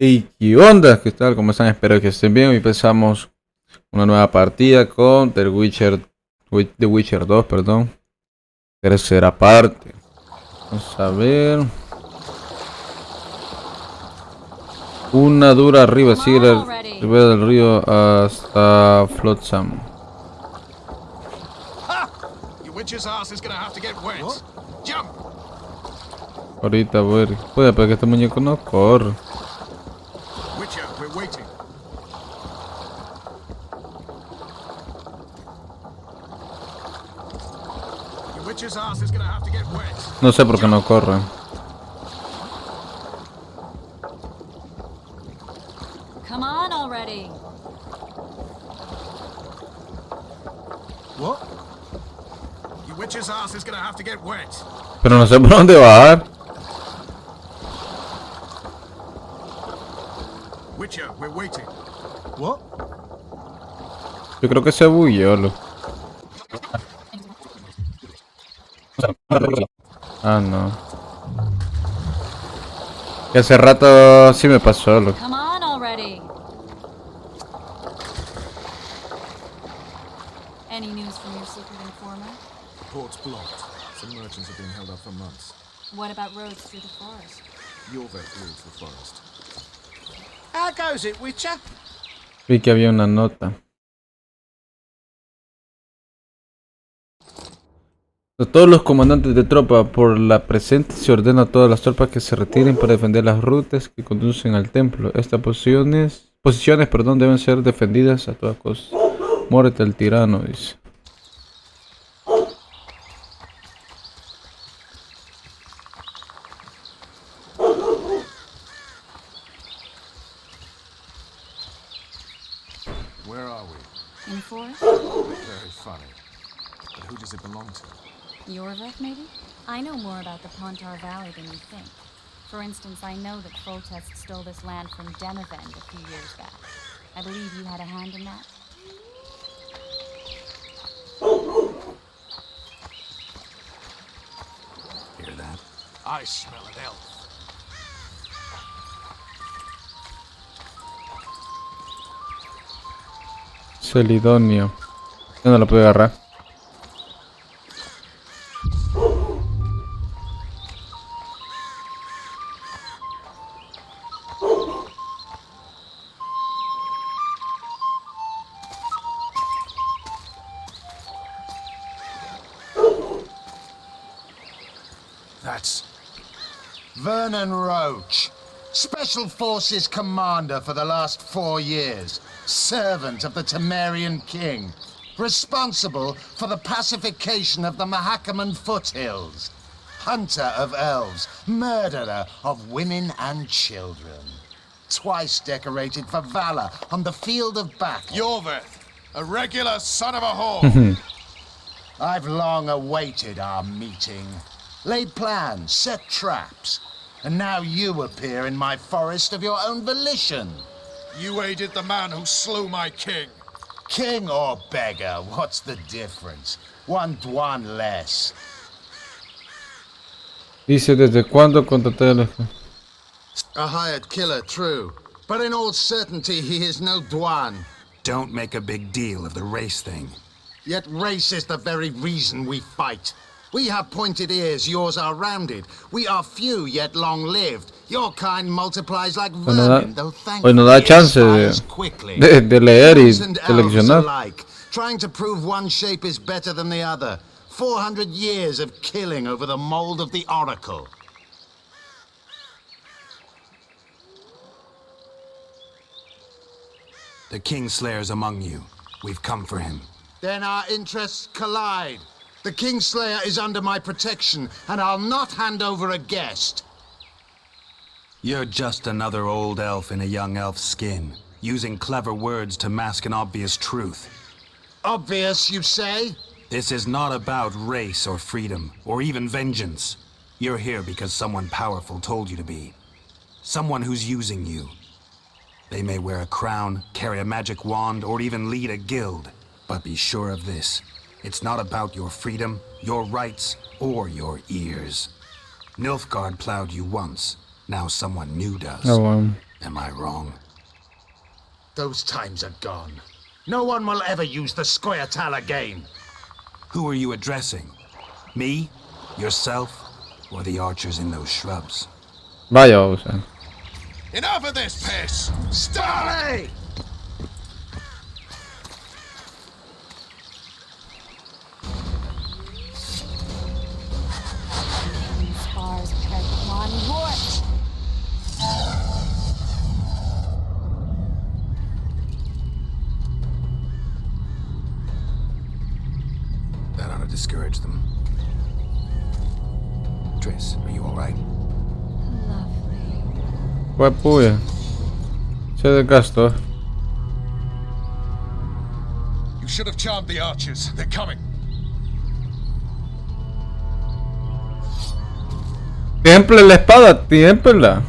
Hey, ¿qué onda? ¿Qué tal? ¿Cómo están? Espero que estén bien. Hoy empezamos una nueva partida con The Witcher 2, perdón. Tercera parte. Vamos a ver. Una dura arriba, sigue la ribera del río hasta Flotsam. Ahorita voy. Puede, pero que este muñeco no corre. No sé por qué no corre. Come on already. What? Your witch's ass is gonna have to get wet. Pero no sé por dónde bajar. Witcher, we're waiting. What? Yo creo que se bugueó, loco. Ah, no. Que hace rato sí me pasó, loco. Come on already. Any news from your secret informant? Port's blocked. Some merchants have been held up for months. What about roads through the forest? Your vet rules the forest. How goes it, Witcher? Vi que había una nota. A todos los comandantes de tropa por la presente se ordena a todas las tropas que se retiren para defender las rutas que conducen al templo. Estas posiciones, deben ser defendidas a toda costa. Muérete el tirano, dice. Where are we? In the forest? Very funny. But who does it belong to? Yorvik, maybe? I know more about the Pontar Valley than you think. For instance, I know that Foltest stole this land from Demavend a few years back. I believe you had a hand in that. Hear that? I smell an elf. Celidonio. Yo no lo puedo agarrar. That's Vernon Roach, Special Forces Commander for the last 4 years, servant of the Temerian King, responsible for the pacification of the Mahakaman foothills, hunter of elves, murderer of women and children, twice decorated for valor on the field of battle. Yorvik, a regular son of a whore. I've long awaited our meeting. Laid plans, set traps, and now you appear in my forest of your own volition. You aided the man who slew my king. King or beggar, what's the difference? One Dwan less. Dice, ¿desde cuándo contraté a los... A hired killer, true. But in all certainty, he is no Dwan. Don't make a big deal of the race thing. Yet race is the very reason we fight. We have pointed ears, yours are rounded. We are few, yet long-lived. Your kind multiplies like vermin, though Hoy nos da thankfully chance expires quickly. de leer y Elves and elves seleccionar. alike, trying to prove one shape is better than the other. 400 years of killing over the mold of the Oracle. The Kingslayer's among you. We've come for him. Then our interests collide. The Kingslayer is under my protection, and I'll not hand over a guest. You're just another old elf in a young elf's skin, using clever words to mask an obvious truth. Obvious, you say? This is not about race or freedom, or even vengeance. You're here because someone powerful told you to be. Someone who's using you. They may wear a crown, carry a magic wand, or even lead a guild. But be sure of this. It's not about your freedom, your rights, or your ears. Nilfgaard plowed you once. Now someone new does. Oh, Am I wrong? Those times are gone. No one will ever use the square tile again. Who are you addressing? Me? Yourself? Or the archers in those shrubs? Vaya, o sea. Enough of this piss! Starley! Spars of on horse. That ought to discourage them. Triss, are you alright? Lovely. Pues puya. Se desgastó. You should have charmed the archers. They're coming. Tiemple la espada, tiempla.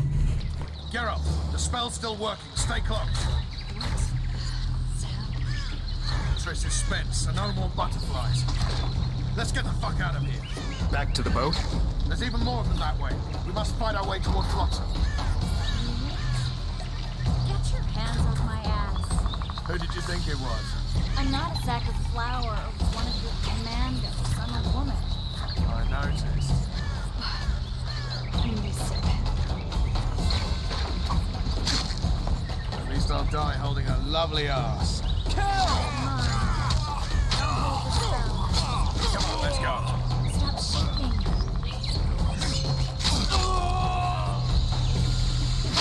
Geralt, the spell's still working. Stay close. Triss is spent, so no more butterflies. Let's get the fuck out of here. Back to the boat? There's even more of them that way. We must fight our way toward Flotsam. Get your hands off my ass. Who did you think it was? I'm not a sack of flour or one of your commandos. I'm a woman. I noticed. I'm be sick. At least I'll die holding a lovely ass. Come Come on, let's go. Stop shaking.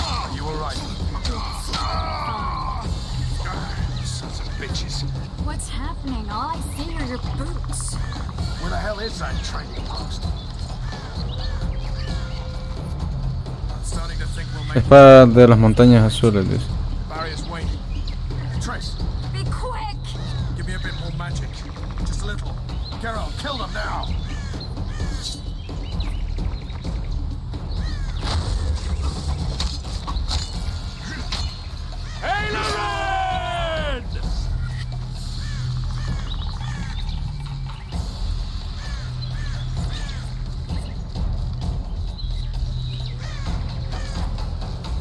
Are you alright? You sons of bitches. What's happening? All I see are your boots. Where the hell is that training post? I'm starting to think we'll make Espada de las montañas azules, dice. barriers waiting. Triss, Be quick! give me a bit more magic. Just a little. Geralt, kill them now!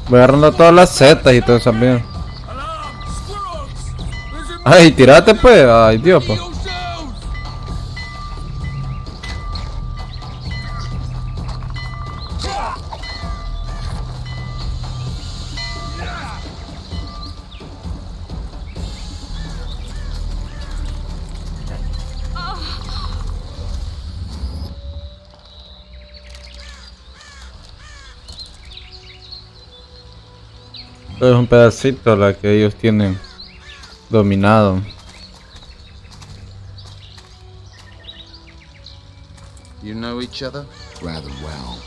Voy agarrando todas las setas y todo eso bien. Ay, tirate pues. Ay, Dios, pues. Es un pedacito la que ellos tienen dominado. You know each other? Rather well,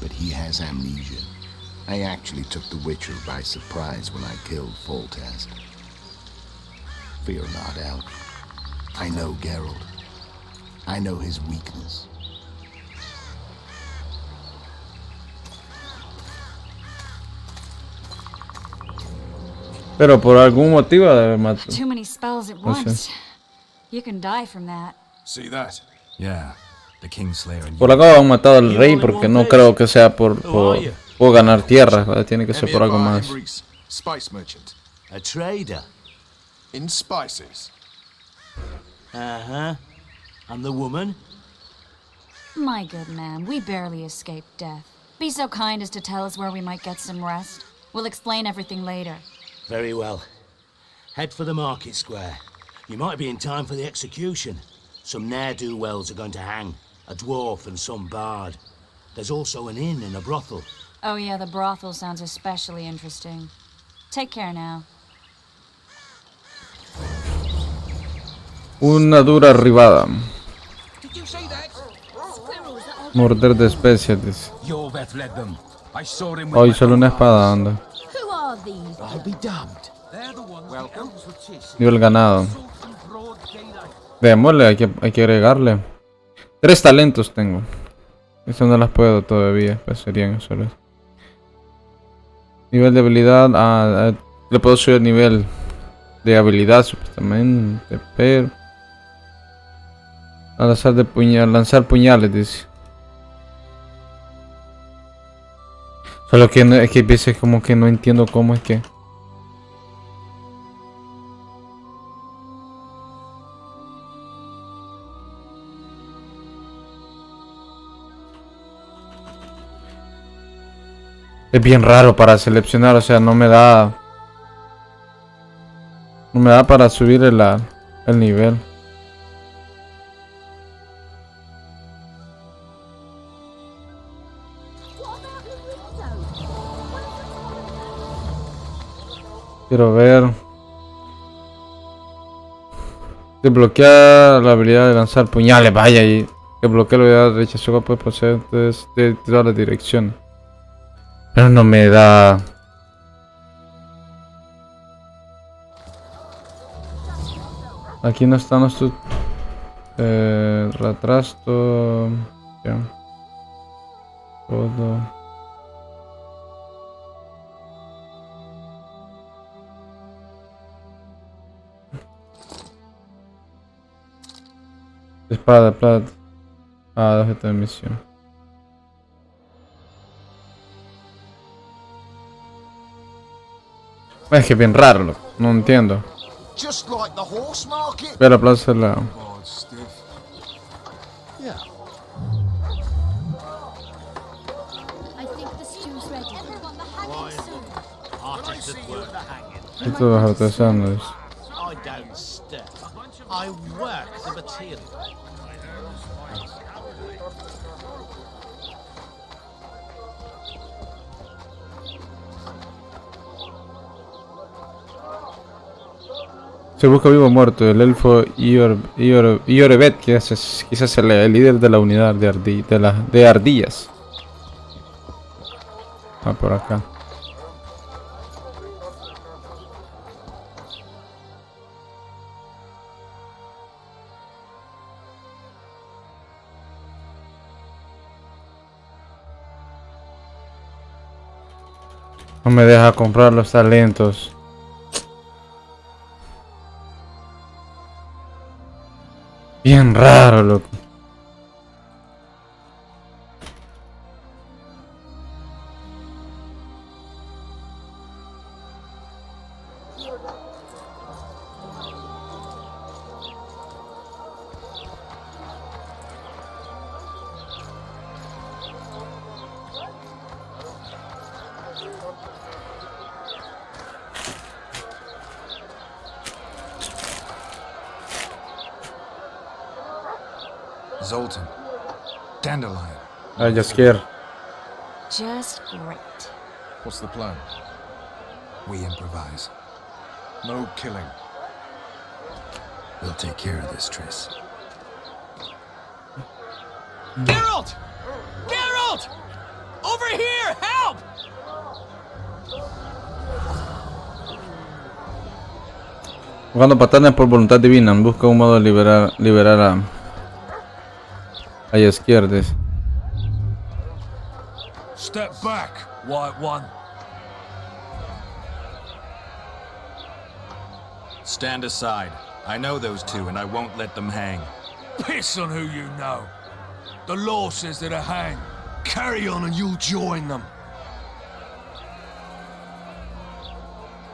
but he has amnesia. I actually took the Witcher by surprise when I killed Foltest. Fear not, Elk. I know Geralt. I know his weakness. Pero por algún motivo debe matar. Too many spells at No sé. once. You can die from that. See that? Yeah, the Kingslayer and Por acá han matado al rey porque no creo que sea por ganar tierras. ¿Vale? Tiene que ser por algo más. Spice merchant. A trader? In spices. Uh-huh. And the woman? My good man, we barely escaped death. Be so kind as to tell us where we might get some rest. We'll explain everything later. Very well. Head for the market square. You might be in time for the execution. Some ne'er-do-wells are going to hang. A dwarf and some bard. There's also an inn and a brothel. Oh yeah, the brothel sounds especially interesting. Take care now. Una dura arribada. Morder de especies, dice. Yorveth led them. I saw him with Hoy my solo own una eyes. espada, anda. Who are these? I'll be damned. They're the ones the elves were chasing. Dio el ganado. Assault in broad daylight. Démosle, hay que agregarle. 3 talentos tengo. Eso no las puedo todavía. Pues serían solo. Nivel de habilidad. Le puedo subir el nivel de habilidad supuestamente. Pero al lanzar puñales, dice. Solo que no, es que a veces como que no entiendo cómo es que... Es bien raro para seleccionar, o sea, no me da... No me da para subir el nivel. Quiero ver. Desbloquea la habilidad de lanzar puñales. Vaya, y que bloquea la habilidad derecha. Solo puede poseer de todas las direcciones. Pero no me da. Aquí no están los retrasto. Ya. Todo. Espada de plata. Ah, objeto de misión. Es que es bien raro, loco. No entiendo. Just like the horse market. Pero plaza la. Yeah. I think the stew's ready. Everyone, the hanging's soon. Artists at work hanging. Esto es artesanos. I don't stir. I work the material. Se busca vivo o muerto. El elfo Iorebet, que es quizás el líder de la unidad de ardillas. Ah, por acá. No me deja comprar los talentos. Bien raro, loco. Zoltan. Dandelion. I just care. Just great. What's the plan? We improvise. No killing. We'll take care of this, Triss. Geralt! Geralt! Over here! Help! Jugando patanes por voluntad divina. Busca un modo de liberar a izquierdas. Step back, White One. Stand aside. I know those two, and I won't let them hang. Piss on who you know. The law says they're to hang. Carry on and you'll join them.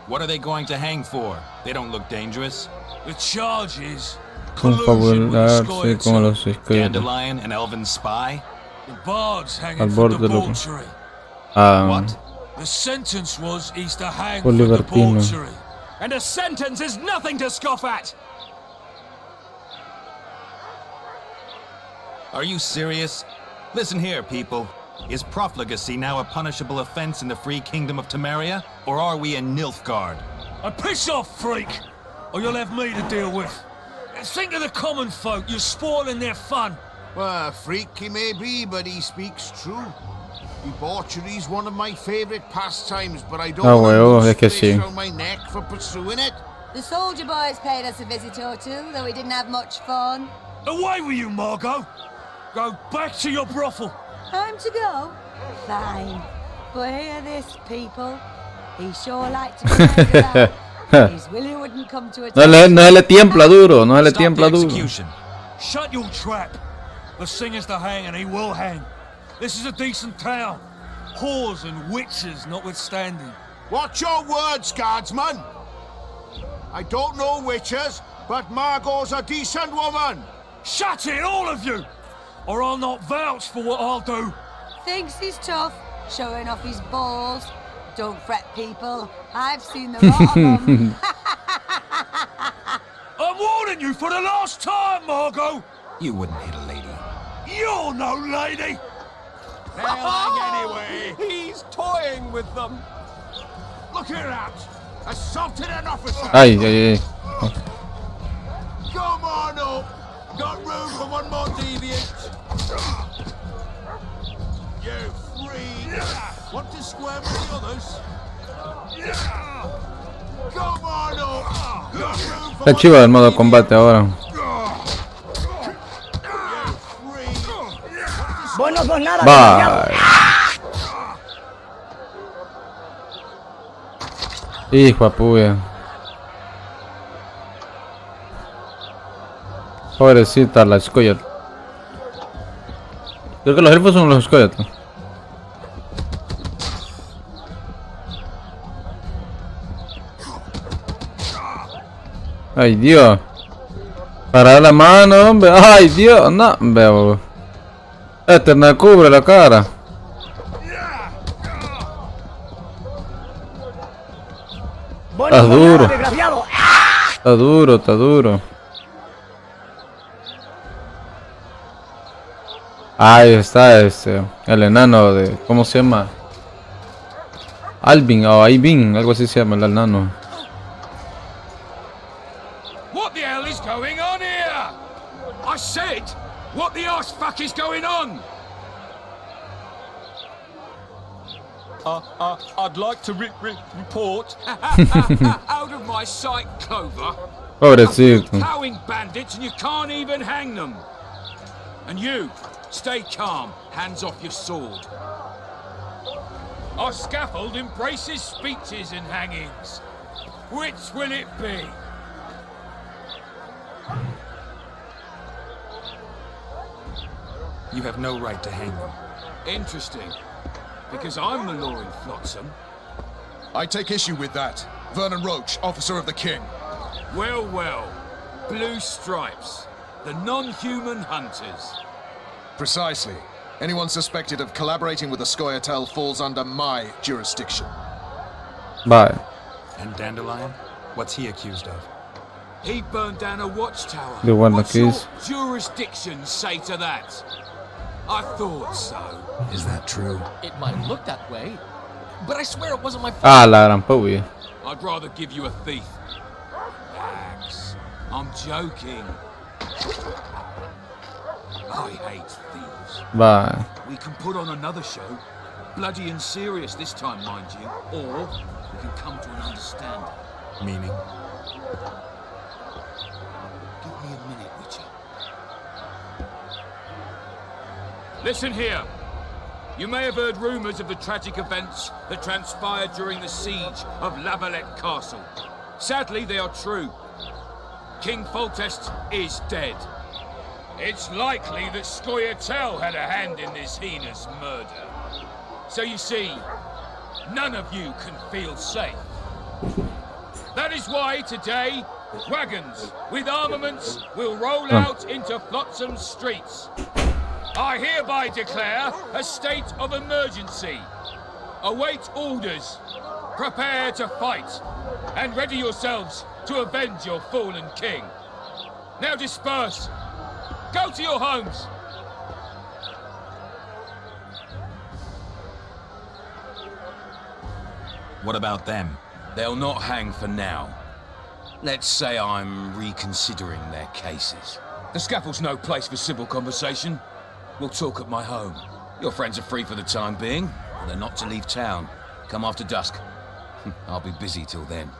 What are they going to hang for? They don't look dangerous. The charge is collusion with the Confabularse con los Scoia'tael. escoides. Dandelion, an elven spy? The bard's Al hanging for borde del loco. debauchery. What? The sentence was he's to hang Por for libertino. debauchery. And a sentence is nothing to scoff at! Are you serious? Listen here, people. Is profligacy now a punishable offense in the free kingdom of Temeria? Or are we in Nilfgaard? Piss off, freak! Or you'll have me to deal with. Think of the common folk, you're spoiling their fun. Well, a freak he may be, but he speaks true. Debauchery's one of my favorite pastimes, but I don't huevo, es que lose sí. fish on my neck for pursuing it. The soldier boys paid us a visit or two, though we didn't have much fun. Away with you, Margot! Go back to your brothel. Time to go? Fine. But hear this, people. He sure liked to be left out. He's Willie wouldn't come to a No se le tiembla duro, no se le Stop the tiembla duro. execution. Shut your trap. The singer's to hang and he will hang. This is a decent town. whores and witches notwithstanding. Watch your words, guardsman. I don't know witches, but Margot's a decent woman. Shut it, all of you! Or I'll not vouch for what I'll do. Thinks he's tough, showing off his balls. Don't fret, people. I've seen the lot of them. I'm warning you for the last time, Margot! You wouldn't hit a lady. You're no lady! They'll hang anyway. He's toying with them. Look here out. Assaulted an officer. Ay, ay, ay. Come on up. Got room for one more deviant. You freak. Want to square with the others? Come on up. Got room for Está chido el modo combate ahora. Bye. Hijo de puya. Pobrecita la Scoyat. Creo que los elfos son los Scoyat. Ay, Dios. Para la mano, hombre. Ay, Dios. No, veo. Este me cubre la cara. Está duro. Está duro, está duro. Ahí está el enano de, ¿cómo se llama? Alvin o Aivin, algo así se llama el enano. What the hell is going on here? I said, what the arse fuck is going on? I'd like to report. Out of my sight, Clover. Pobrecito. Plowing bandits and you can't even hang them. And you, stay calm, hands off your sword. Our scaffold embraces speeches and hangings. Which will it be? You have no right to hang them. Interesting. Because I'm the law in Flotsam. I take issue with that. Vernon Roach, officer of the king. Well, well. Blue stripes. The non-human hunters. Precisely. Anyone suspected of collaborating with the Scoia'tael falls under my jurisdiction. Bye. And Dandelion? What's he accused of? He burned down a watchtower. The one What's that your is. jurisdiction say to that? I thought so. Is that true? It might look that way, but I swear it wasn't my fault. Ah, la gran puya. I'd rather give you a thief. Relax. I'm joking. I hate thieves. Bye. We can put on another show. Bloody and serious this time, mind you. Or we can come to an understanding. Meaning? Give me a minute, Witcher. Listen here. You may have heard rumors of the tragic events that transpired during the siege of Lavalette Castle. Sadly, they are true. King Foltest is dead. It's likely that Scoia'tael had a hand in this heinous murder. So you see, none of you can feel safe. That is why today, wagons with armaments will roll out into Flotsam's streets. I hereby declare a state of emergency. Await orders. Prepare to fight. And ready yourselves to avenge your fallen king. Now disperse. Go to your homes. What about them? They'll not hang for now. Let's say I'm reconsidering their cases. The scaffold's no place for civil conversation. We'll talk at my home. Your friends are free for the time being, but they're not to leave town. Come after dusk. I'll be busy till then.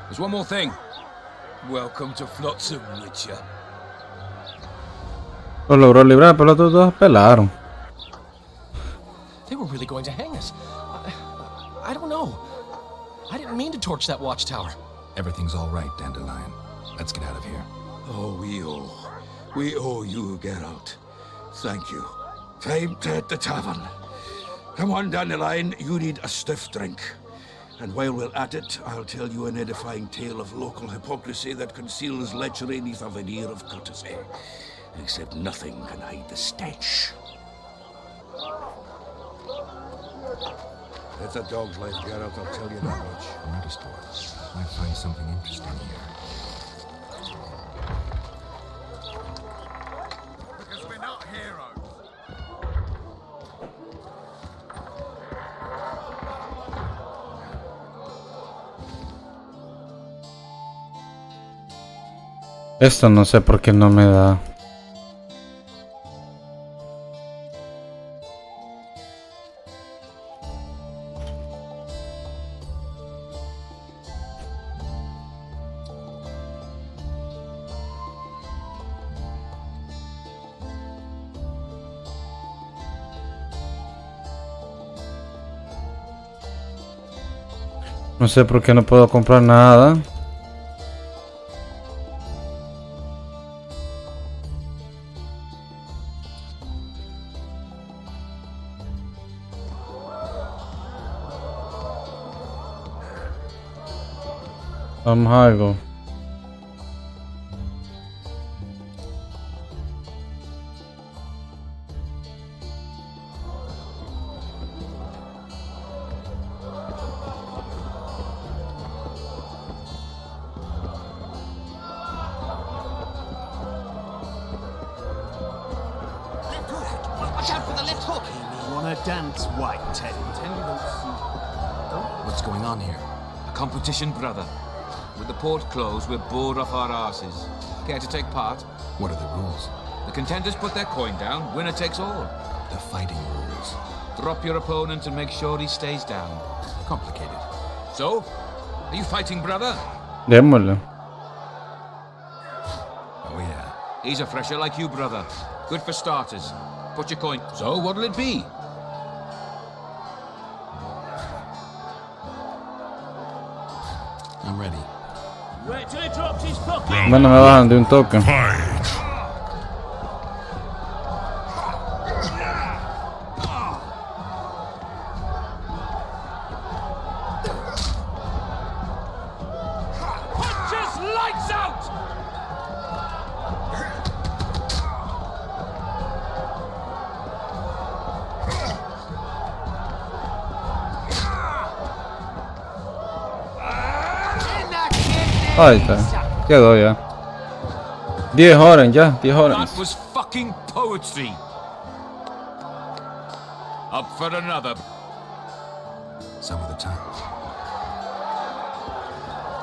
There's one more thing. Welcome to Flotsam, Witcher. Lo logró librar, pero los otros dos pelaron. They were really going to hang us. I don't know. I didn't mean to torch that watchtower. Everything's all right, Dandelion. Let's get out of here. Oh, we owe you, Geralt. Thank you. Time at the tavern. Come on down the line, you need a stiff drink. And while we're at it, I'll tell you an edifying tale of local hypocrisy that conceals lechery neath a veneer of courtesy. Except nothing can hide the stench. It's a dog's life, Geralt, I'll tell you that much. Not a store. Might find something interesting here. Because we're not heroes. Esto no sé por qué no me da. No sé por qué no puedo comprar nada. Vamos a algo. Watch out for the left hook. You wanna dance, white tent? What's going on here? A competition, brother. With the port closed, we're bored off our asses. Care to take part? What are the rules? The contenders put their coin down, winner takes all. The fighting rules. Drop your opponent and make sure he stays down. Complicated. So, are you fighting, brother? Démosle. Oh yeah. He's a fresher like you, brother. Good for starters. Put your coin. So, what'll it be? I'm ready. Wait till he drops his pocket. Bueno, me bajan de un toque. Punches lights out! Ahí está. Quedó ya. 10 horas ya. 10 horas. That was fucking poetry. Up for another. Some of the time.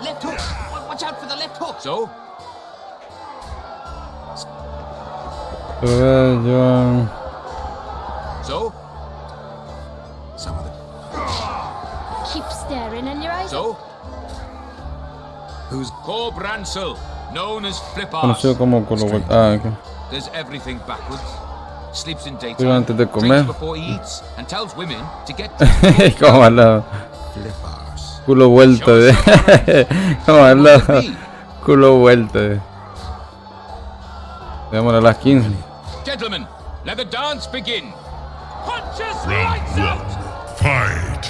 Left hook. Watch out for the left hook. So, Yo... so, Some of the... Keep staring in your eyes. so. Who's... Corb Ransel, known as Flip Arse. Conocido como culo vuelta. Ah, ok. Does everything backwards. Sleeps in Pero daytime. antes de Drinks comer. before he eats. And tells women to get... Como al lado. Flippars. Culo vuelta de. Como al lado. Culo vuelta de. Démosle a las 15. Gentlemen, let the dance begin. Punches lights out! Fight.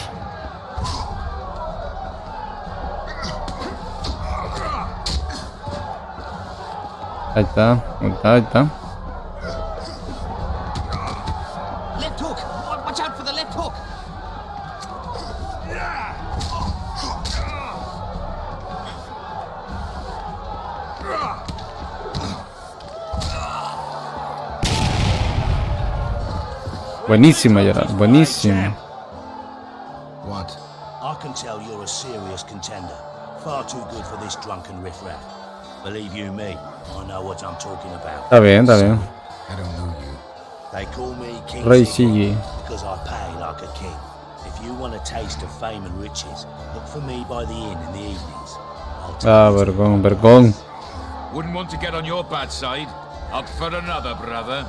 Ahí está. Ahí está. Left hook. Watch out for the left hook. Buenísima, Gerard. Buenísima. What? I can tell you're a serious contender. Far too good for this drunken riffraff. Believe you me, I know what I'm talking about. Está bien, está bien. I don't know you. They call me King Rey Sigurd sigue. because I pay like a king. If you want a taste of fame and riches, look for me by the inn in the evenings. I'll take Ah, you to vergón, vergón. Wouldn't want to get on your bad side. Up for another, brother.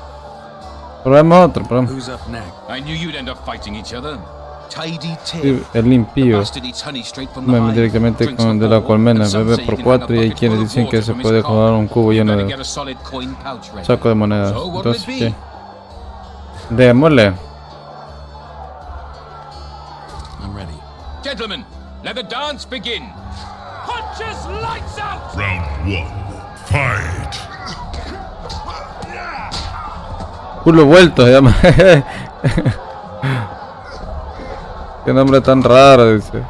Probemos otro, probemos. Who's up next? I knew you'd end up fighting each other. Tidy tip. Sí, el limpio. Bastard eats honey straight from the Me hive, directamente drinks con de the la bowl, colmena, and some bebe say por you can hang a 4 y hay bucket quienes full of dicen que water se from puede his cock. jugar un cubo lleno Better de get a solid coin pouch ready. saco de monedas. So, what'll it Entonces, be? ¿qué? Démosle. Gentlemen, let the dance begin. Punches lights out! Round 1. Fight. Culo vuelto se llama. Qué nombre tan raro, dice.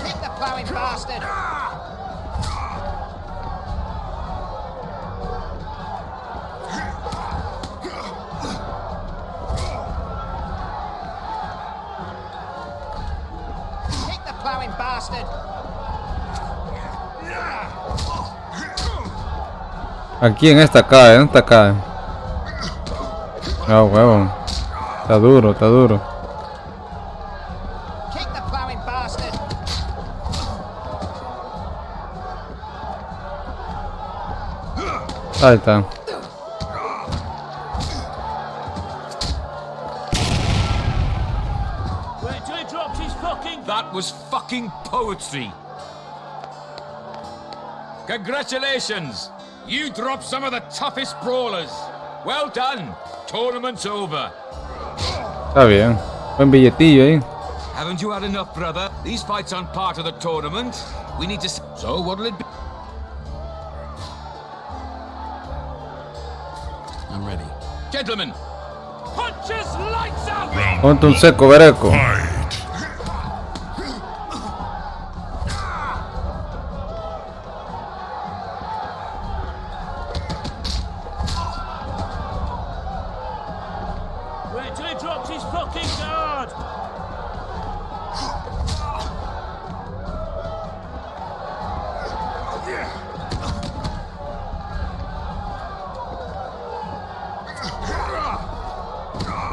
Hit the plowing bastard! Hit the plowing bastard! Aquí en esta cae, en esta cae. Ah, huevón. Está duro, está duro. Kick the plowing bastard! Ahí está. Wait till he drops his fucking... That was fucking poetry. Congratulations! You dropped some of the toughest brawlers. Well done. Tournament's over. Está bien. Buen billetillo ahí. Haven't you had enough, brother? These fights aren't part of the tournament. We need to... So what'll it be? I'm ready. Gentlemen, punches lights out! Ponte un seco, vereco. Fight. Wait till he drops his fucking guard!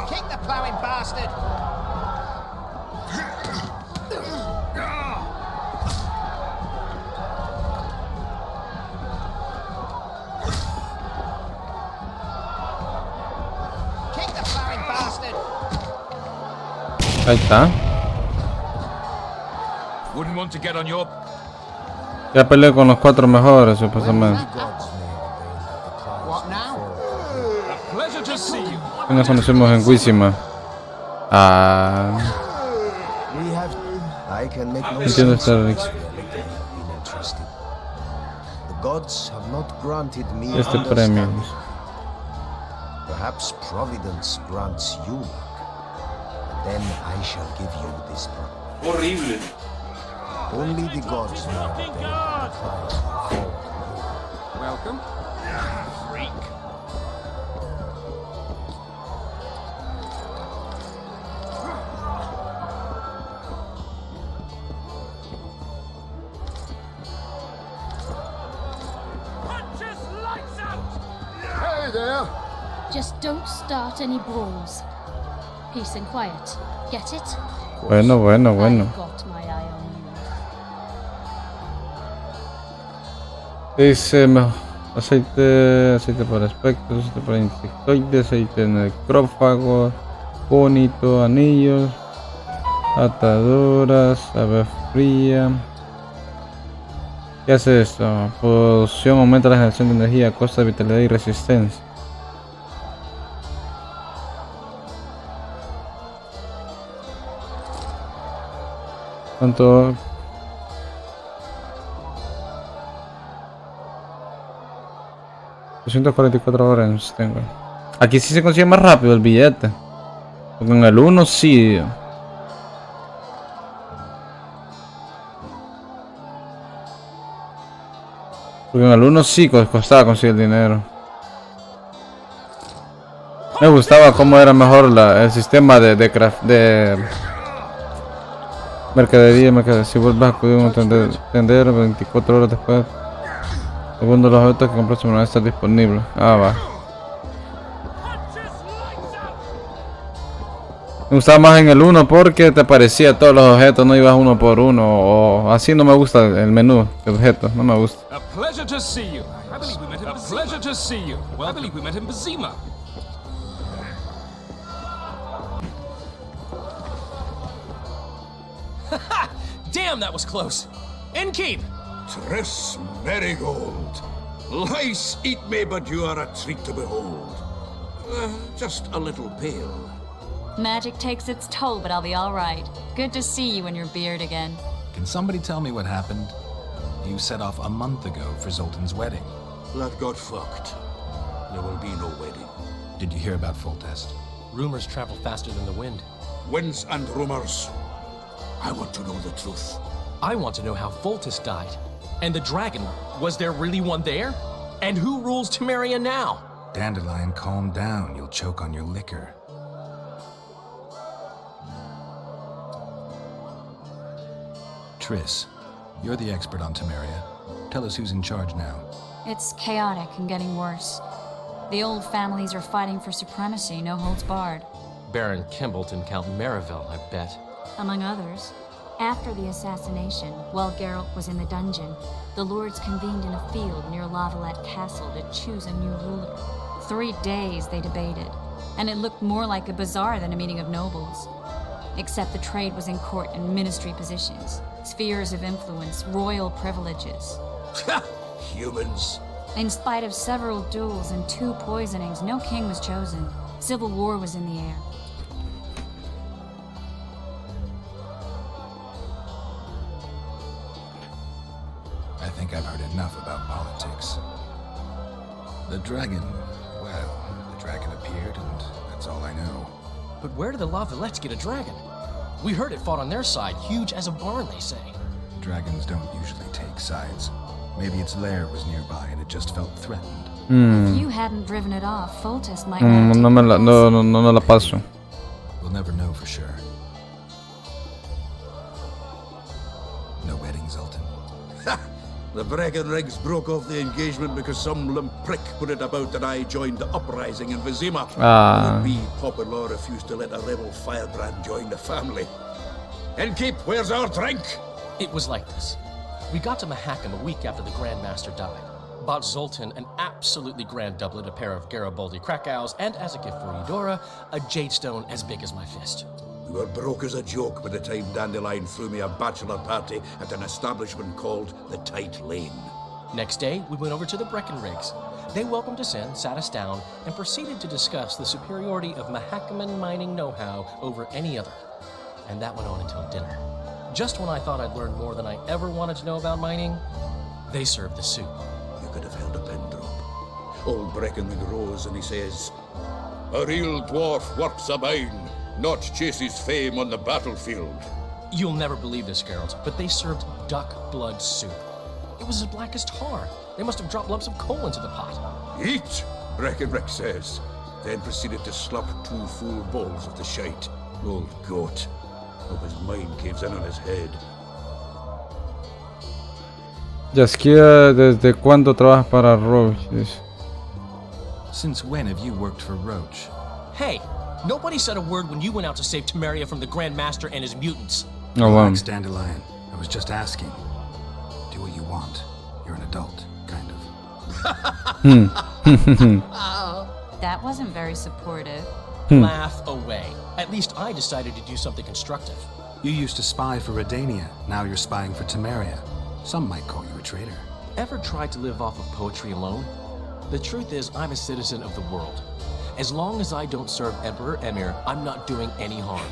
Kick the plowing bastard! Kick the plowing bastard! Ahí está. Wouldn't want to get on your... Ya peleé con los 4 mejores, supuestamente. What now? Pleasure to see you. Nos conocemos en Guisima. Ah. I can make no Entiendo sense esta of elección. been entrusted. The gods have not granted me Este premio. understanding. Perhaps Providence grants you luck, and then I shall give you this promise. Horrible. Only the gods know Fucking they guard! Welcome. Freak. Punches lights out! Hey there! Just don't start any brawls. Peace and quiet. Get it? Bueno, bueno, bueno. I've got my eye on you. Dice aceite para aspectos, aceite para insectoides, aceite necrófago, bonito, anillos, ataduras, ave fría. ¿Qué hace esto? Poción aumenta la generación de energía, costa de vitalidad y resistencia. ¿Cuánto? $244 tengo. Aquí sí se consigue más rápido el billete. Porque en el 1 sí. Porque en el 1 sí costaba conseguir el dinero. Me gustaba cómo era mejor el sistema de mercadería. Si vuelves a acudir a un tender 24 horas después. Segundo, los objetos que compraste van a estar disponibles. Ah, va. Me gustaba más en el 1 porque te aparecía todos los objetos, no ibas uno por uno. O así no me gusta el menú de objetos, no me gusta. A pleasure to see you. I believe we met in Bazima. A pleasure to see you. Well, I believe we met in Bazima. Damn, that was close. In keep. Triss Marigold. Lice eat me, but you are a treat to behold. Just a little pale. Magic takes its toll, but I'll be all right. Good to see you and your beard again. Can somebody tell me what happened? You set off a month ago for Zoltan's wedding. That got fucked. There will be no wedding. Did you hear about Foltest? Rumors travel faster than the wind. Winds and rumors. I want to know the truth. I want to know how Foltest died. And the dragon, was there really one there? And who rules Temeria now? Dandelion, calm down. You'll choke on your liquor. Triss, you're the expert on Temeria. Tell us who's in charge now. It's chaotic and getting worse. The old families are fighting for supremacy, no holds barred. Baron Kimbolt and Count Mariville, I bet. Among others. After the assassination, while Geralt was in the dungeon, the lords convened in a field near Lavalette Castle to choose a new ruler. 3 days they debated, and it looked more like a bazaar than a meeting of nobles. Except the trade was in court and ministry positions, spheres of influence, royal privileges. Humans. In spite of several duels and 2 poisonings, no king was chosen. Civil war was in the air. I think I've heard enough about politics. The dragon, well, the dragon appeared and that's all I know. But where did the Lavalettes get a dragon? We heard it fought on their side, huge as a barn, they say. Dragons don't usually take sides. Maybe its lair was nearby and it just felt threatened. If you hadn't driven it off, Foltest might not have no la paso. We'll never know for sure. No wedding, Zoltan. The Breckenrigs broke off the engagement because some limp prick put it about that I joined the uprising in Vizima. Ah. We, Popper Law, refused to let a rebel firebrand join the family. Enkeep, where's our drink? It was like this. We got to Mahakam a week after the Grandmaster died. Bought Zoltan an absolutely grand doublet, a pair of Garibaldi Krakau's, and as a gift for Eudora, a jade stone as big as my fist. We were broke as a joke by the time Dandelion threw me a bachelor party at an establishment called the Tight Lane. Next day, we went over to the Breckenrigs. They welcomed us in, sat us down, and proceeded to discuss the superiority of Mahakaman mining know-how over any other. And that went on until dinner. Just when I thought I'd learned more than I ever wanted to know about mining, they served the soup. You could have held a pin drop. Old Breckenrig rose and he says, "A real dwarf works a mine, not chases fame on the battlefield." You'll never believe this, Geralt, but they served duck blood soup. It was as black as tar. They must have dropped lumps of coal into the pot. "Eat," Breckenrig says, then proceeded to slap 2 full bowls of the shite. Old goat. Hope his mind caves in on his head. Yaskia, ¿desde cuándo trabajas para Roach? Since when have you worked for Roach? Hey, nobody said a word when you went out to save Temeria from the Grand Master and his mutants. Oh, wow. Relax, Dandelion. I was just asking. Do what you want. You're an adult, kind of. That wasn't very supportive. Laugh away. At least I decided to do something constructive. You used to spy for Redania. Now you're spying for Temeria. Some might call you a traitor. Ever tried to live off of poetry alone? The truth is, I'm a citizen of the world. As long as I don't serve Emperor Emir, I'm not doing any harm.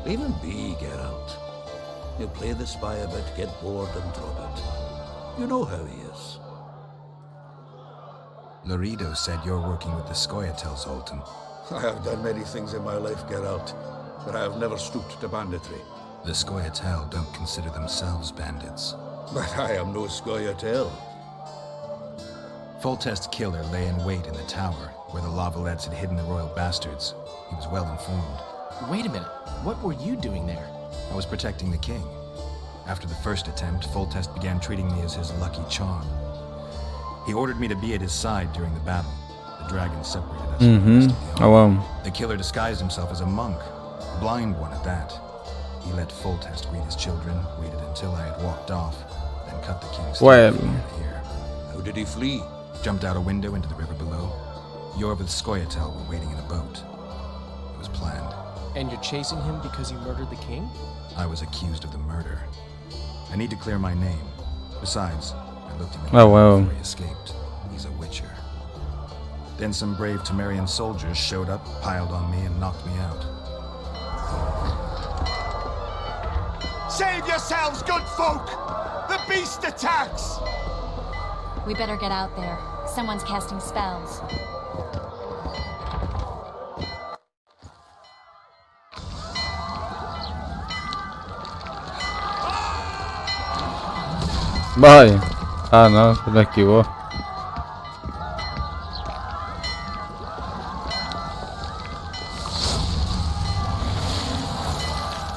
Leave him be, Geralt. He'll play the spy a bit, get bored and drop it. You know how he is. Laredo said you're working with the Scoia'tael, Zoltan. I have done many things in my life, Geralt, but I have never stooped to banditry. The Scoia'tael don't consider themselves bandits. But I am no Scoia'tael. Foltest's killer lay in wait in the tower, where the Lavalettes had hidden the royal bastards. He was well informed. Wait a minute. What were you doing there? I was protecting the king. After the first attempt, Foltest began treating me as his lucky charm. He ordered me to be at his side during the battle. The dragon separated us from the rest of the army. The killer disguised himself as a monk, a blind one at that. He let Foltest greet his children, waited until I had walked off, then cut the king's throat from ear to ear. How did he flee? Jumped out a window into the river below. Yorvith the Scoia'tael were waiting in a boat. It was planned. And you're chasing him because he murdered the king? I was accused of the murder. I need to clear my name. Besides, I looked him in the eye before he escaped. He's a witcher. Then some brave Temerian soldiers showed up, piled on me, and knocked me out. Save yourselves, good folk! The beast attacks! We better get out there. Someone's casting spells. Vaya. Ah, no, se lo esquivó.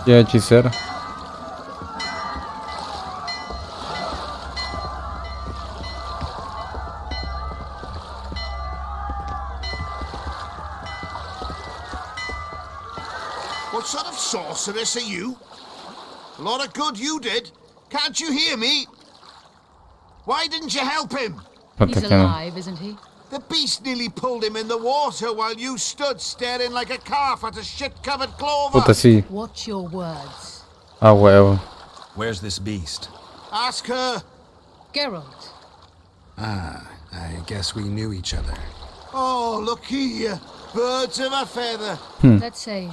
Ya, hechicero. What sort of sorceress are you? A lot of good you did. Can't you hear me? Why didn't you help him? He's alive, isn't he? The beast nearly pulled him in the water while you stood staring like a calf at a shit-covered clover. Puta, sí. Watch your words. Ah, huevo. Where's this beast? Ask her. Geralt. Ah, I guess we knew each other. Oh, look here. Birds of a feather. Let's say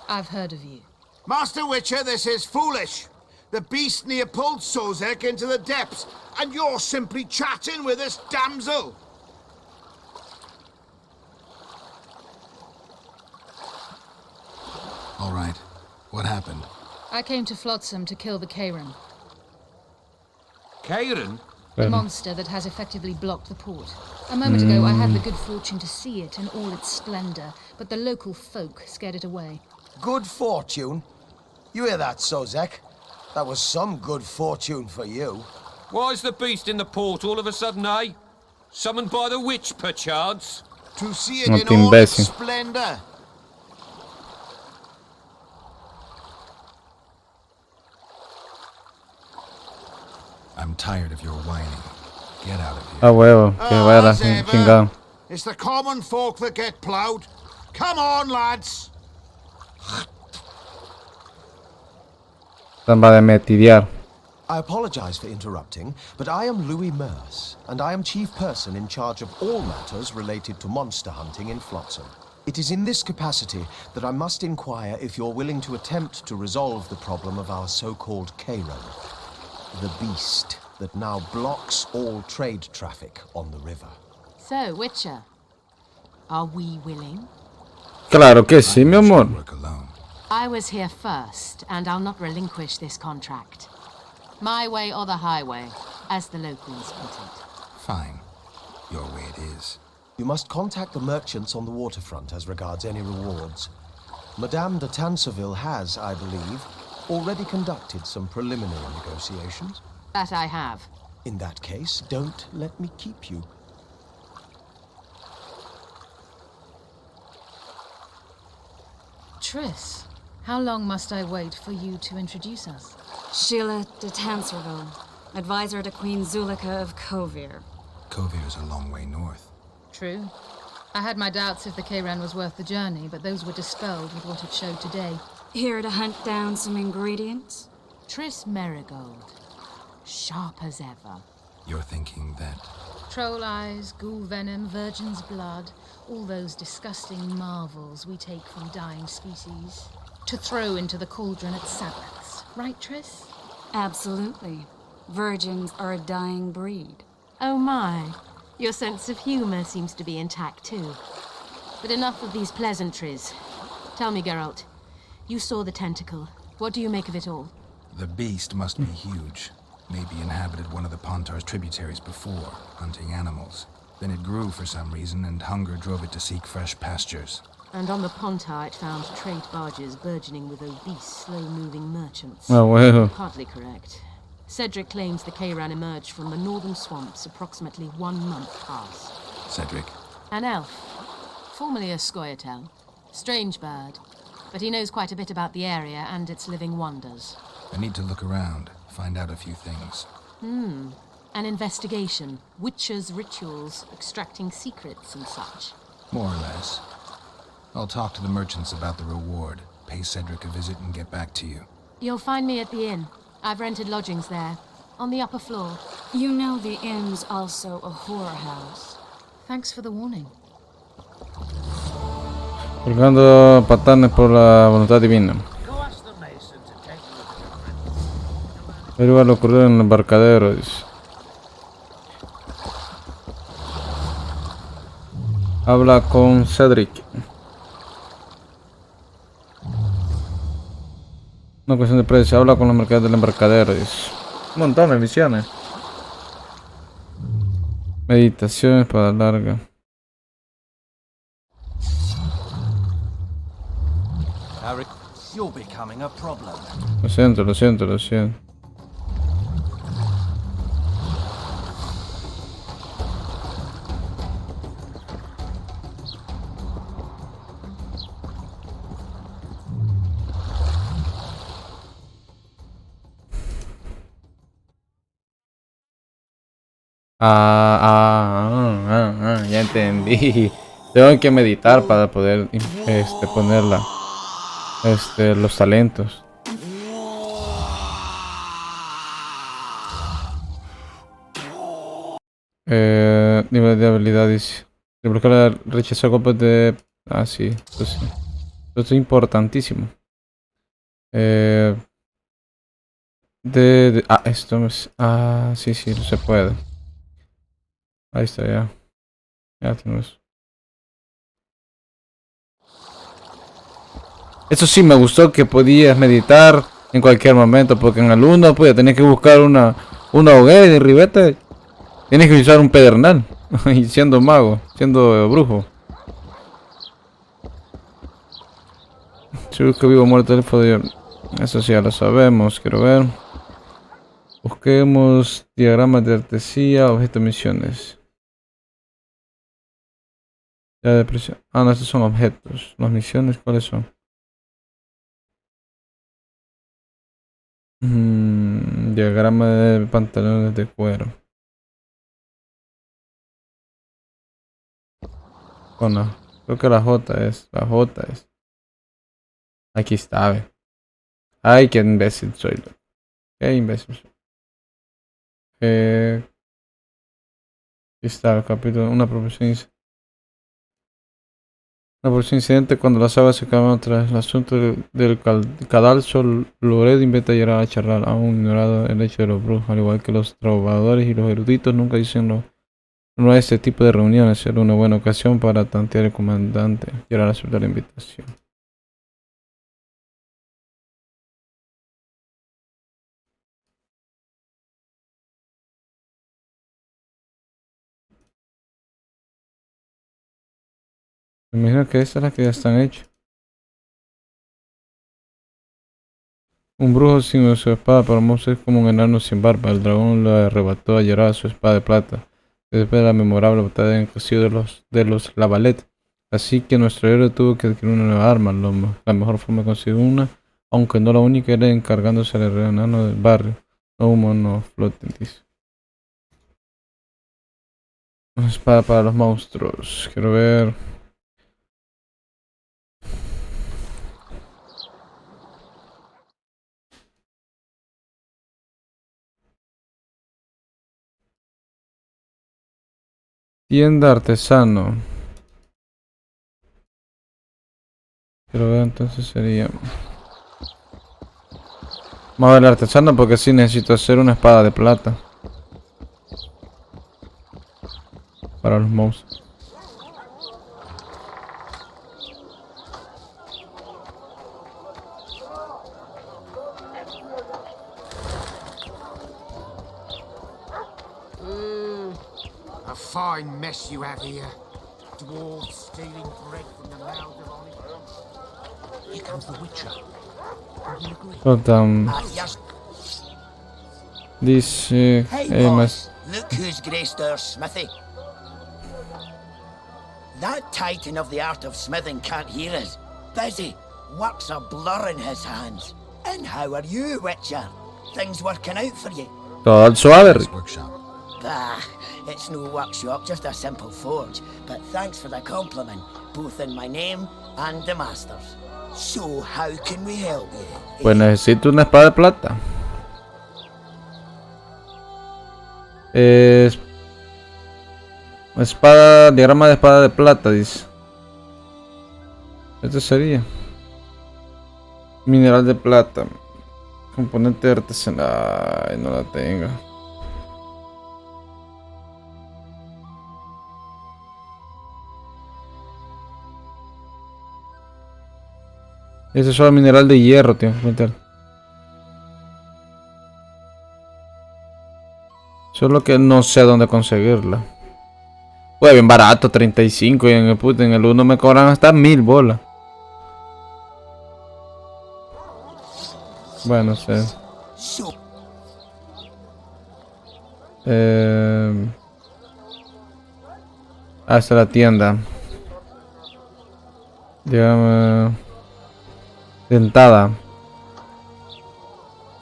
I've heard of you. Master Witcher, this is foolish. The beast near pulled Sozek into the depths, and you're simply chatting with this damsel. All right. What happened? I came to Flotsam to kill the Kairan, Kairan? the monster that has effectively blocked the port. A moment ago, I had the good fortune to see it in all its splendor, but the local folk scared it away. Good fortune? You hear that, Sozek? That was some good fortune for you. Why's the beast in the port all of a sudden, eh? Summoned by the witch, perchance? To see it No in te all its imbécil. splendor. I'm tired of your whining. Get out of here. Ah, huevo. Que vaya la as ever. chingada. It's the common folk that get ploughed. Come on, lads. Están va de metidear. I apologize for interrupting, but I am Louis Merce, and I am chief person in charge of all matters related to monster hunting in Flotsam. It is in this capacity that I must inquire if you're willing to attempt to resolve the problem of our so-called Kairan, the beast that now blocks all trade traffic on the river. So, Witcher, are we willing? Claro que sí, mi amor. Work alone. I was here first, and I'll not relinquish this contract. My way or the highway, as the locals put it. Fine. Your way it is. You must contact the merchants on the waterfront as regards any rewards. Madame de Tanseville has, I believe, already conducted some preliminary negotiations. That I have. In that case, don't let me keep you. Triss, how long must I wait for you to introduce us? Sheila de Tanserville, advisor to Queen Zulika of Kovir. Kovir's a long way north. True. I had my doubts if the Kairan was worth the journey, but those were dispelled with what it showed today. Here to hunt down some ingredients? Triss Merigold. Sharp as ever. You're thinking that... Troll eyes, ghoul venom, virgin's blood, all those disgusting marvels we take from dying species, to throw into the cauldron at Sabbaths. Right, Triss? Absolutely. Virgins are a dying breed. Oh my. Your sense of humor seems to be intact too. But enough of these pleasantries. Tell me, Geralt, you saw the tentacle. What do you make of it all? The beast must be huge. Maybe inhabited one of the Pontar's tributaries before, hunting animals. Then it grew for some reason, and hunger drove it to seek fresh pastures. And on the Pontar it found trade barges burgeoning with obese, slow-moving merchants. Ah, huevo. Partly correct. Cedric claims the Kairan emerged from the northern swamps approximately 1 month past. Cedric? An elf, formerly a Scoia'tael. Strange bird, but he knows quite a bit about the area and its living wonders. I need to look around, find out a few things. An investigation, witches' rituals, extracting secrets and such. More or less. I'll talk to the merchants about the reward, pay Cedric a visit and get back to you. You'll find me at the inn. I've rented lodgings there, on the upper floor. You know the inn's also a whorehouse. Thanks for the warning. Colgando patanes por la voluntad divina. Go ask the mason to take you to the Averigua lo ocurrido en el embarcadero, dice. Habla con Cedric. Una cuestión de precio. Habla con los mercaderes del embarcadero, dice. Un montón de misiones. Meditaciones para larga. You're becoming a problem. Lo siento, lo siento, lo siento. Ya entendí. Tengo que meditar para poder ponerla. Los talentos. Nivel de habilidad dice. Desbloquear rechazar golpes de. Ah, sí. Esto sí. Esto es importantísimo. Esto es. Ah, sí, sí, no se puede. Ahí está, ya. Ya tenemos. Eso sí, me gustó que podías meditar en cualquier momento, porque en el 1 pues tenías que buscar una hoguera y de ribete tienes que usar un pedernal. Y siendo mago, siendo brujo. Si busco vivo muerto el poder. Eso sí, ya lo sabemos, quiero ver. Busquemos diagramas de artesía, objeto misiones. Ya de presión. Ah, no, estos son objetos. Las misiones, ¿cuáles son? Diagrama de pantalones de cuero. Bueno, creo que la J es. La J es. Aquí está, ve. Ay, qué imbécil soy. Qué imbécil soy. Aquí está el capítulo. Una profesión. Una profesión incidente cuando las aguas se acaban tras el asunto del cadalso. Lored inventa llegar a charlar, aún ignorado el hecho de los brujos, al igual que los trovadores y los eruditos nunca dicen no a este tipo de reuniones. Será una buena ocasión para tantear el comandante y ahora aceptar la invitación. Me imagino que estas son las que ya están hechas. Un brujo sin su espada para Moses es como un enano sin barba. El dragón le arrebató a Gerard su espada de plata. Después de la memorable batalla en el castillo de los Lavalet. Así que nuestro héroe tuvo que adquirir una nueva arma. La mejor forma de conseguir una, aunque no la única, era encargándose al herrero enano del barrio. No humo, no floten, dice. Una espada para los monstruos. Quiero ver. Tienda artesano. Quiero ver, entonces sería. Vamos a ver el artesano porque sí necesito hacer una espada de plata. Para los monstruos. A fine mess you have here. Dwarves stealing bread from the mouths of honest. Here comes the Witcher. Dice boss, look who's graced our smithy. That titan of the art of smithing can't hear us. Busy, works a blur in his hands. And how are you, Witcher? Things working out for you? Todo suave. Bah, it's no workshop, just a simple forge. But thanks for the compliment, both in my name and the master's. So, how can we help you? Pues necesito una espada de plata. Espada, diagrama de espada de plata, dice. Este sería. Mineral de plata. Componente artesanal. Ay, no la tengo. Ese es solo mineral de hierro, tengo que meter. Solo que no sé dónde conseguirla. Pues bien barato, 35 y en el 1 me cobran hasta 1000 bolas. Bueno, sé. Hasta la tienda. Dígame. Dentada.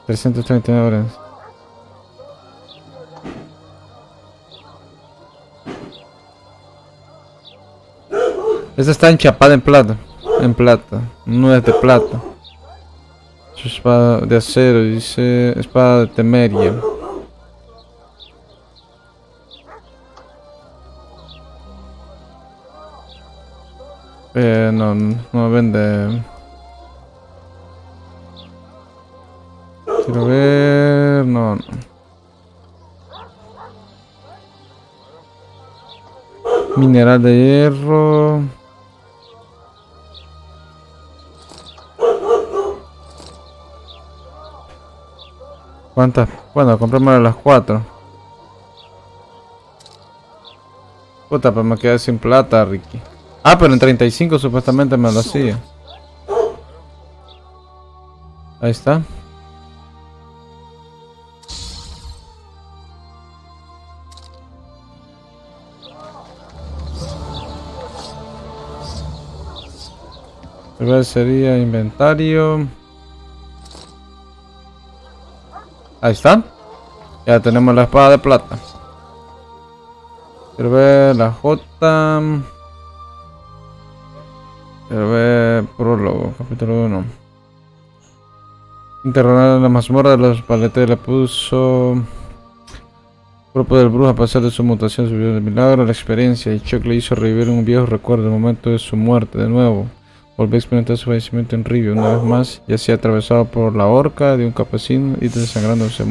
339 horas. Esta está enchapada en plata. En plata. No es de plata. Su espada de acero. Dice espada de temeria. No vende. Quiero ver. No. Mineral de hierro. ¿Cuántas? Bueno, compramos las 4. Puta, pues me quedé sin plata, Ricky. Ah, pero en 35 supuestamente me lo hacía. Ahí está. Primero sería inventario. Ahí está. Ya tenemos la espada de plata. Quiero ver la J. Quiero ver prólogo, capítulo 1. Interrogar la mazmorra de los paletes le puso. El cuerpo del brujo a pesar de su mutación subió de milagro. La experiencia y shock le hizo revivir un viejo recuerdo del momento de su muerte. De nuevo, volvió a experimentar su fallecimiento en Rivio una vez más. Ya se atravesado por la horca de un campesino y desangrándose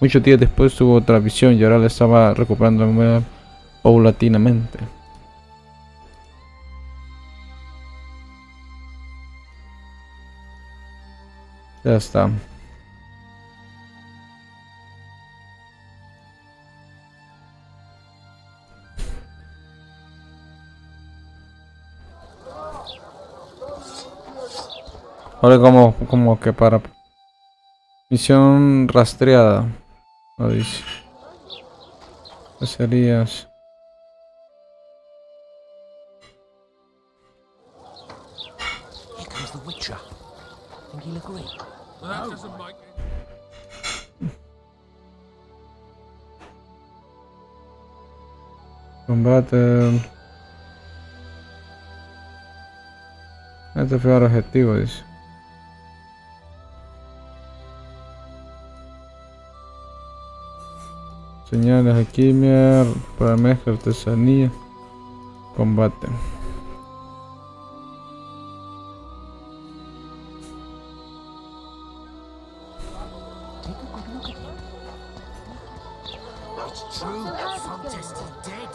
muchos días después tuvo otra visión y ahora le estaba recuperando la memoria paulatinamente. Ya está. Ahora como que para misión rastreada. Lo dice. ¿Qué serías? Here comes the Witcher. Think he'll agree? Well, that doesn't make it. Combate. Este fue el objetivo, dice. Señales, alquimia, para mezcla, artesanía, combate. It's true. Fontes is dead.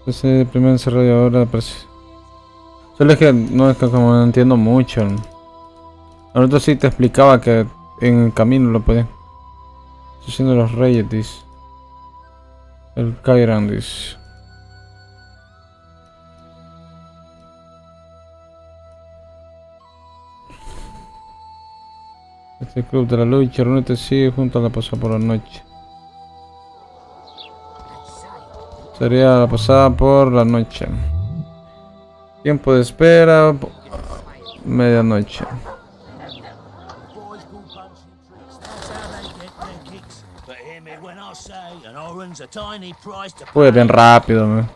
Ese primer desarrollador aparece. Solo es que no es que como no entiendo mucho. Ahorita sí te explicaba que en el camino lo podían. Estoy haciendo los reyes, dice. El Kairan, dice. Este club de la lucha, reúnete sigue junto a la posada por la noche. Sería la posada por la noche. Tiempo de espera, medianoche. Fue bien rápido, man.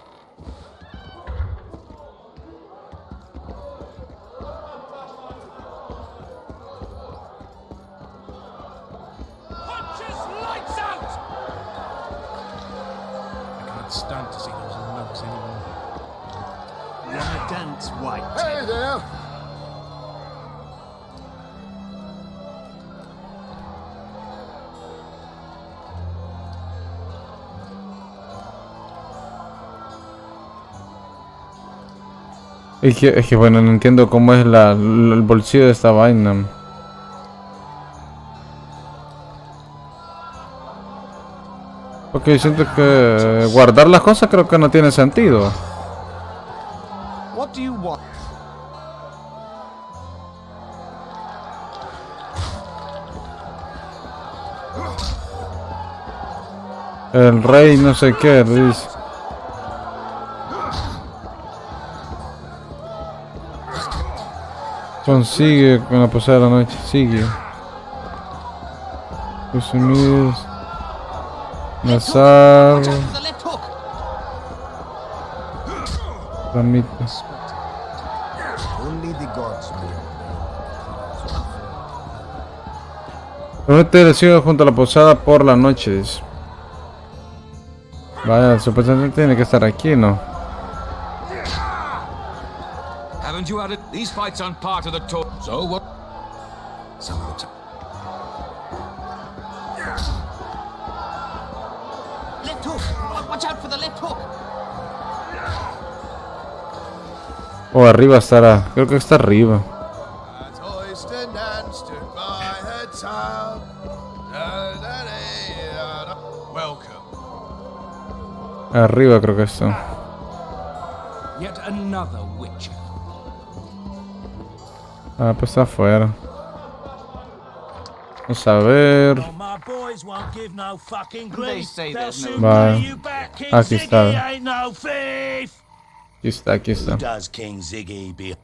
Wanna dance, white? Hey there! Es que bueno, no entiendo cómo es el bolsillo de esta vaina. Porque siento que guardar las cosas creo que no tiene sentido. What do you want? El rey no sé qué, dice. Consigue con la posada de la noche, sigue. Consumir. Nazar. Ramita. Only the gods Promete le sigo junto a la posada por la noche, dice. Vaya, supuestamente tiene que estar aquí, ¿no? Haven't you had it? These fights aren't part of the tour. So what? Some of the time. Left hook! Watch out for the left hook! O arriba estará, creo que está arriba. Arriba creo que está. Yet another witcher. Ah, pues está afuera. Vamos a ver. Vale. Aquí está. Aquí está. Does King Ziggy be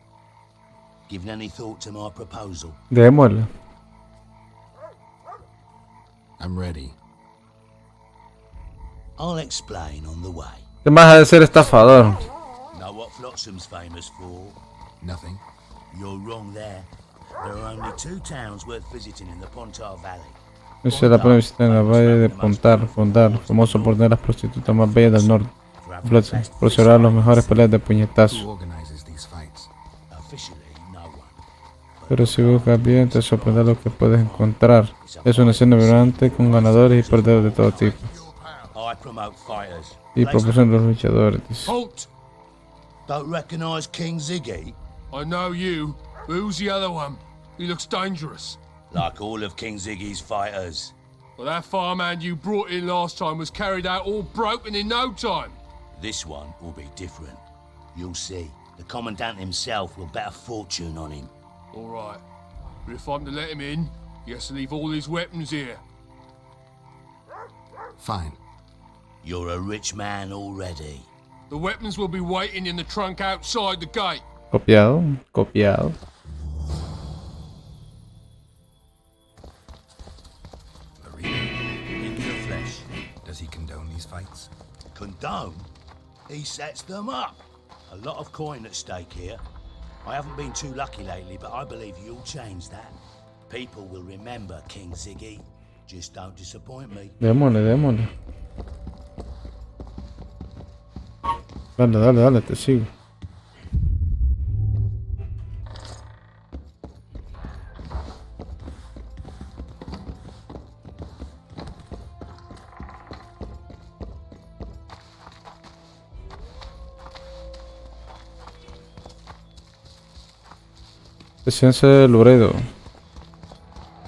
given any thought to my proposal? Démosle. I'm ready. I'll explain on the way. Te vas a ser estafador. Know what Flotsam's famous for? Nothing. You're wrong there. There are only two towns worth visiting in the Pontar Valley. Esa es la prueba visita en la valle de Pontar, famoso por tener las prostitutas más bellas del norte. Flotsam, procederá los mejores peleas de puñetazos. Pero si buscas bien, te sorprenderá lo que puedes encontrar. Es una escena vibrante con ganadores y perdedores de todo tipo. Y proporciona los luchadores. Halt! Don't recognize King Ziggy? I know you. Who's the other one? He looks dangerous. Like all of King Ziggy's fighters. Well, that farmhand you brought in last time was carried out all broken in no time. This one will be different. You'll see. The Commandant himself will bet a fortune on him. All right. But if I'm to let him in, he has to leave all his weapons here. Fine. You're a rich man already. The weapons will be waiting in the trunk outside the gate. Copiado, copiado. Into the flesh. Does he condone these fights? Condone? He sets them up. A lot of coin at stake here. I haven't been too lucky lately, but I believe you'll change that. People will remember King Ziggy. Just don't disappoint me. Démosle, démosle. Dale, dale, dale, te sigo. Presencia de Loredo.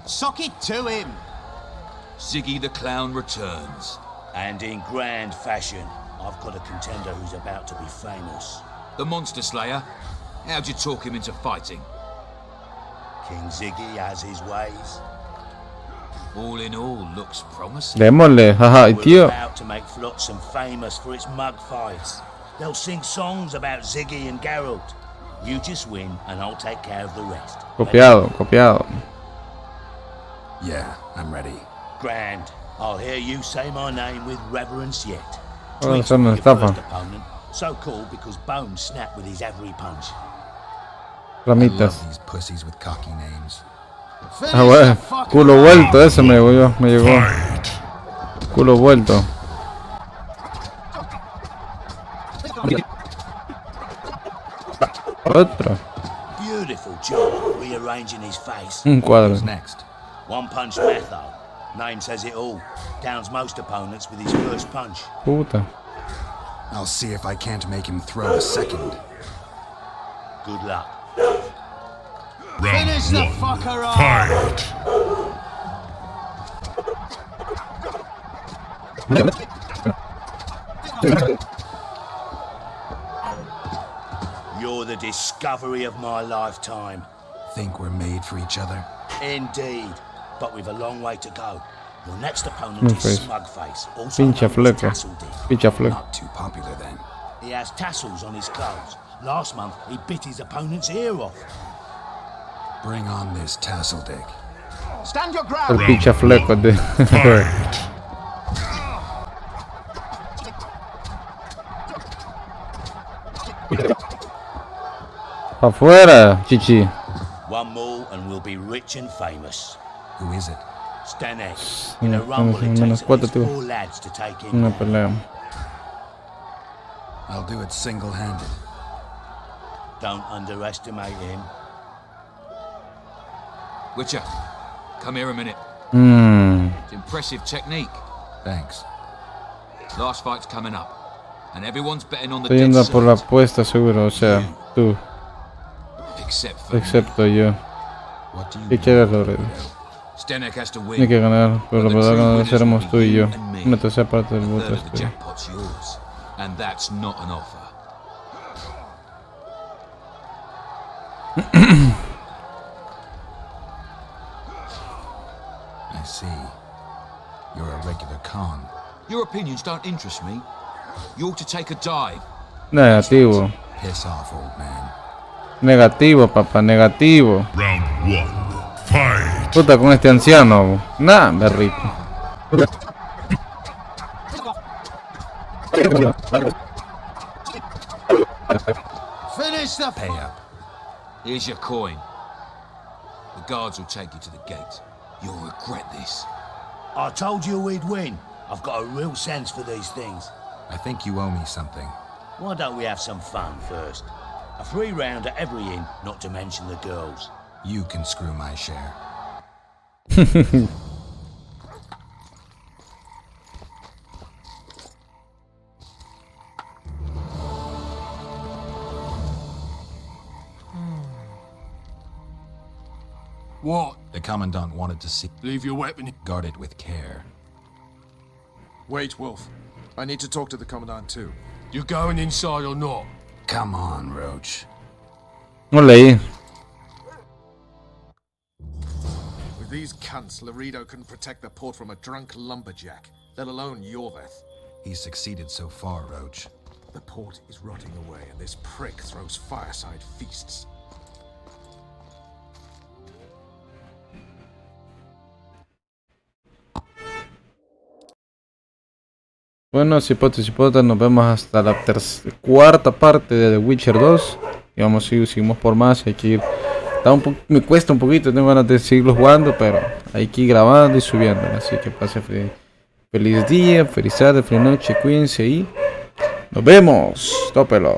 Sock it to him! Ziggy the Clown returns. And in grand fashion. I've got a contender who's about to be famous. The Monster Slayer? How'd you talk him into fighting? King Ziggy has his ways. All in all, looks promising. Démosle, jaja, y tío. We're about to make Flotsam famous for its mug fights. They'll sing songs about Ziggy and Geralt. You just win, and I'll take care of the rest. Copiado, copiado. Yeah, I'm ready. Grand. I'll hear you say my name with reverence yet. Ahora son una estafa. Opponent, so called because Bones snapped with his every punch. Ramitas. I love these pussies with cocky names. Ah, bueno. Culo vuelto, ese me llegó, me llegó. Culo vuelto. Otro. Beautiful job rearranging his face. Un cuadro. Who's next? One punch method. Name says it all. Downs most opponents with his first punch. Puta. I'll see if I can't make him throw a second. Good luck. Round Finish the one. fucker off! Fight! You're the discovery of my lifetime. Think we're made for each other? Indeed, but we've a long way to go. Your next opponent Smug is face. Smugface, also Pincha known as fleco. Tasseldick. Pincha fleco. Not too popular then. He has tassels on his clothes. Last month, he bit his opponent's ear off. Bring on this tassel dick. Stand your El ground! pincha fleco de. Fight! Afuera, chichi. One more and we'll be rich and famous. Who is it? Stanek. In a rumble, it Unos takes at cuatro, least tío. 4 lads to take him Una down. pelea. I'll do it single-handed. Don't underestimate him. Witcher, come here a minute. It's impressive technique. Thanks. Last fight's coming up, and everyone's betting on the Estoy yendo dead por la cert, apuesta seguro, o sea, tú, except for excepto yo. What do you ¿Qué quieres, Loredo? Stanek has to win. Tiene que ganar, pero But lo the verdad true que winners seremos will tú be y yo. you and me. Una tercera parte del A voto third es of the tuyo. jackpot's yours, and that's not an offer. I see. You're a regular con. Your opinions don't interest me. You ought to take a dive. Negativo. Piss off, old man. Negativo, papá, negativo. Round one. Fight! Puta, con este anciano. Nah, me rico. Finish the Pay up. Here's your coin. The guards will take you to the gate. You'll regret this. I told you we'd win. I've got a real sense for these things. I think you owe me something. Why don't we have some fun first? A 3-round at every inn, not to mention the girls. You can screw my share. What? The Commandant wanted to see. Leave your weapon. Guard it with care. Wait, Wolf. I need to talk to the Commandant too. You going inside or not? Come on, Roach. No leí. With these cunts, Laredo couldn't protect the port from a drunk lumberjack, let alone Yorveth. He's succeeded so far, Roach. The port is rotting away, and this prick throws fireside feasts. Bueno, cipotes y cipotas, nos vemos hasta la cuarta parte de The Witcher 2. Y vamos, seguimos por más. Hay que ir. Me cuesta un poquito, tengo ganas de seguirlo jugando, pero hay que ir grabando y subiendo. Así que pase feliz día, feliz tarde, feliz noche, cuídense y nos vemos. Tópelo.